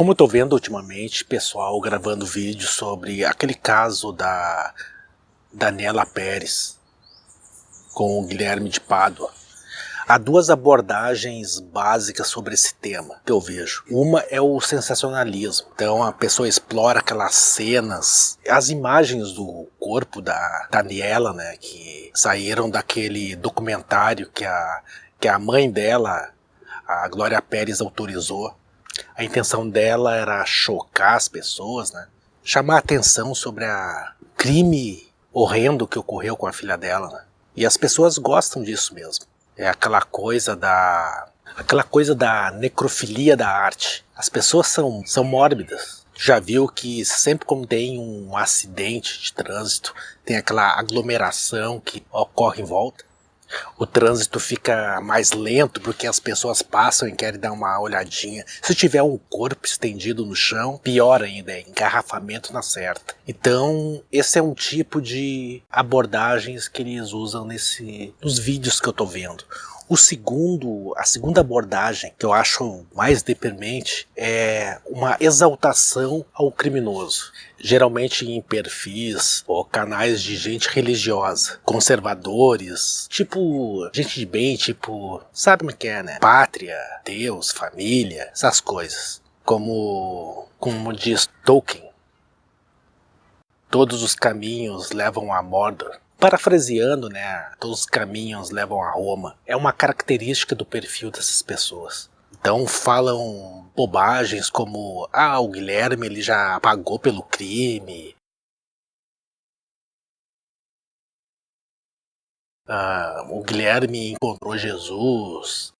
Como eu tô vendo ultimamente pessoal gravando vídeo sobre aquele caso da Daniela Pérez com o Guilherme de Pádua, há duas abordagens básicas sobre esse tema que eu vejo. Uma é o sensacionalismo. Então a pessoa explora aquelas cenas, as imagens do corpo da Daniela, né, que saíram daquele documentário que a mãe dela, a Glória Pérez, autorizou. A intenção dela era chocar as pessoas, né? Chamar a atenção sobre o crime horrendo que ocorreu com a filha dela, né? E as pessoas gostam disso mesmo. É aquela coisa da necrofilia da arte. As pessoas são mórbidas. Já viu que sempre quando tem um acidente de trânsito, tem aquela aglomeração que ocorre em volta? O trânsito fica mais lento porque as pessoas passam e querem dar uma olhadinha. Se tiver um corpo estendido no chão, pior ainda, é engarrafamento na certa. Então, esse é um tipo de abordagens que eles usam nos vídeos que eu tô vendo. A segunda abordagem que eu acho mais deprimente é uma exaltação ao criminoso. Geralmente em perfis ou canais de gente religiosa, conservadores, tipo gente de bem, tipo, sabe como que é, né? Pátria, Deus, família, essas coisas. Como diz Tolkien, todos os caminhos levam a Mordor. Parafraseando, né, todos os caminhos levam a Roma. É uma característica do perfil dessas pessoas. Então falam bobagens como o Guilherme ele já pagou pelo crime. O Guilherme encontrou Jesus.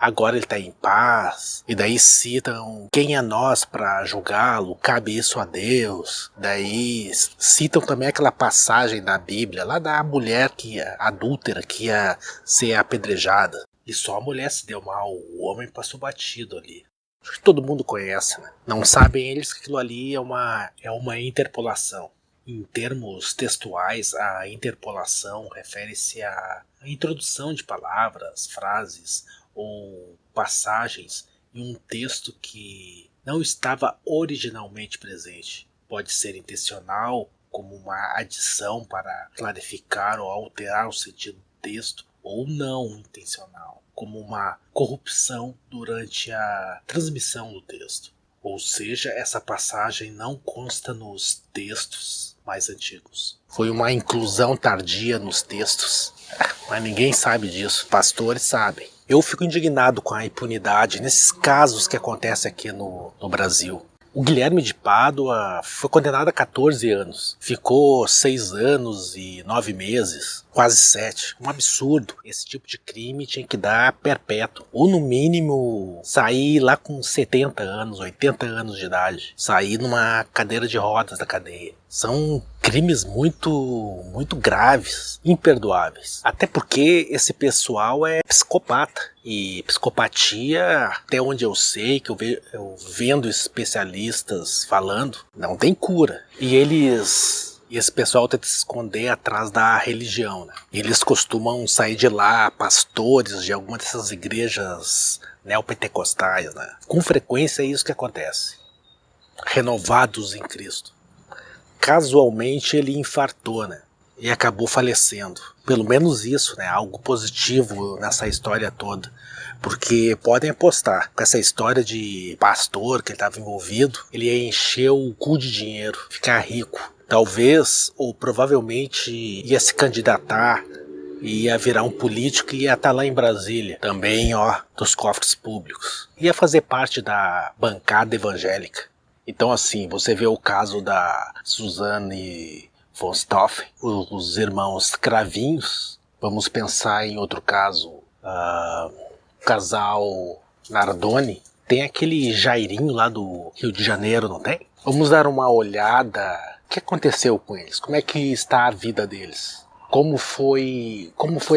Agora ele está em paz. E daí citam quem é nós para julgá-lo, cabe isso a Deus. Daí citam também aquela passagem da Bíblia, lá da mulher adúltera que ia ser apedrejada. E só a mulher se deu mal, o homem passou batido ali. Acho que todo mundo conhece, né? Não sabem eles que aquilo ali é uma interpolação. Em termos textuais, a interpolação refere-se à introdução de palavras, frases ou passagens em um texto que não estava originalmente presente. Pode ser intencional, como uma adição para clarificar ou alterar o sentido do texto, ou não intencional, como uma corrupção durante a transmissão do texto. Ou seja, essa passagem não consta nos textos mais antigos. Foi uma inclusão tardia nos textos, mas ninguém sabe disso, pastores sabem. Eu fico indignado com a impunidade nesses casos que acontecem aqui no Brasil. O Guilherme de Pádua foi condenado a 14 anos. Ficou 6 anos e 9 meses, quase 7. Um absurdo. Esse tipo de crime tinha que dar perpétuo. Ou no mínimo sair lá com 70 anos, 80 anos de idade. Sair numa cadeira de rodas da cadeia. São crimes muito graves, imperdoáveis. Até porque esse pessoal é psicopata. E psicopatia, até onde eu sei, que eu vendo especialistas falando, não tem cura. E esse pessoal tenta se esconder atrás da religião, né? Eles costumam sair de lá pastores de alguma dessas igrejas neopentecostais, né? Com frequência é isso que acontece. Renovados em Cristo. Casualmente ele infartou, né? E acabou falecendo. Pelo menos isso, né? Algo positivo nessa história toda. Porque podem apostar, com essa história de pastor que ele estava envolvido, ele ia encher o cu de dinheiro, ficar rico. Talvez, ou provavelmente, ia se candidatar, ia virar um político e ia estar lá em Brasília, também, dos cofres públicos. Ia fazer parte da bancada evangélica. Então, assim, você vê o caso da Suzane von Stoffen, os irmãos Cravinhos. Vamos pensar em outro caso, o casal Nardoni. Tem aquele Jairinho lá do Rio de Janeiro, não tem? Vamos dar uma olhada. O que aconteceu com eles? Como é que está a vida deles? Como foi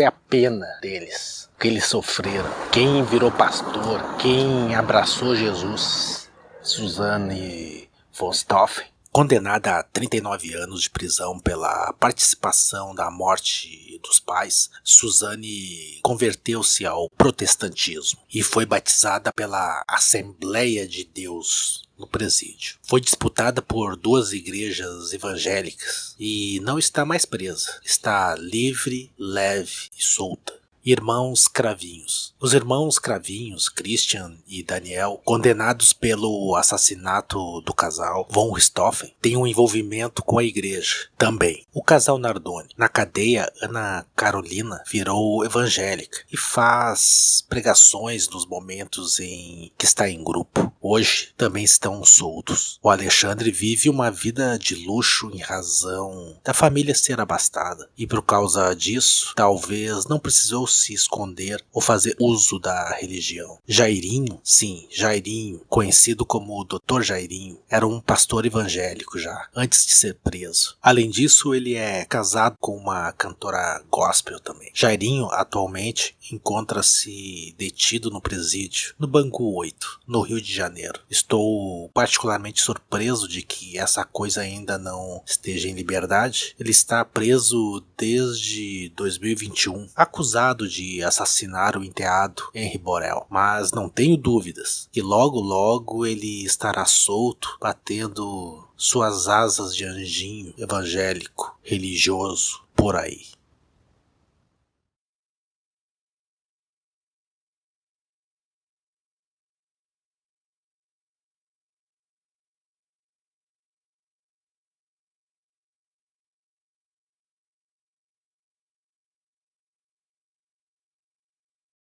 a pena deles? O que eles sofreram? Quem virou pastor? Quem abraçou Jesus? Suzane von Stoffen. Condenada a 39 anos de prisão pela participação da morte dos pais, Suzane converteu-se ao protestantismo e foi batizada pela Assembleia de Deus no presídio. Foi disputada por 2 igrejas evangélicas e não está mais presa. Está livre, leve e solta. Irmãos Cravinhos. Os irmãos Cravinhos, Christian e Daniel, condenados pelo assassinato do casal von Richthofen, têm um envolvimento com a igreja também. O casal Nardoni. Na cadeia, Ana Carolina virou evangélica e faz pregações nos momentos em que está em grupo. Hoje também estão soltos. O Alexandre vive uma vida de luxo em razão da família ser abastada e por causa disso, talvez não precisou se esconder ou fazer uso da religião. Jairinho, sim, Jairinho, conhecido como Dr. Jairinho, era um pastor evangélico já, antes de ser preso. Além disso, ele é casado com uma cantora gospel também. Jairinho, atualmente, encontra-se detido no presídio, no Bangu 8, no Rio de Janeiro. Estou particularmente surpreso de que essa coisa ainda não esteja em liberdade. Ele está preso desde 2021, acusado de assassinar o enteado Henri Borel, mas não tenho dúvidas que logo logo ele estará solto, batendo suas asas de anjinho evangélico, religioso, por aí.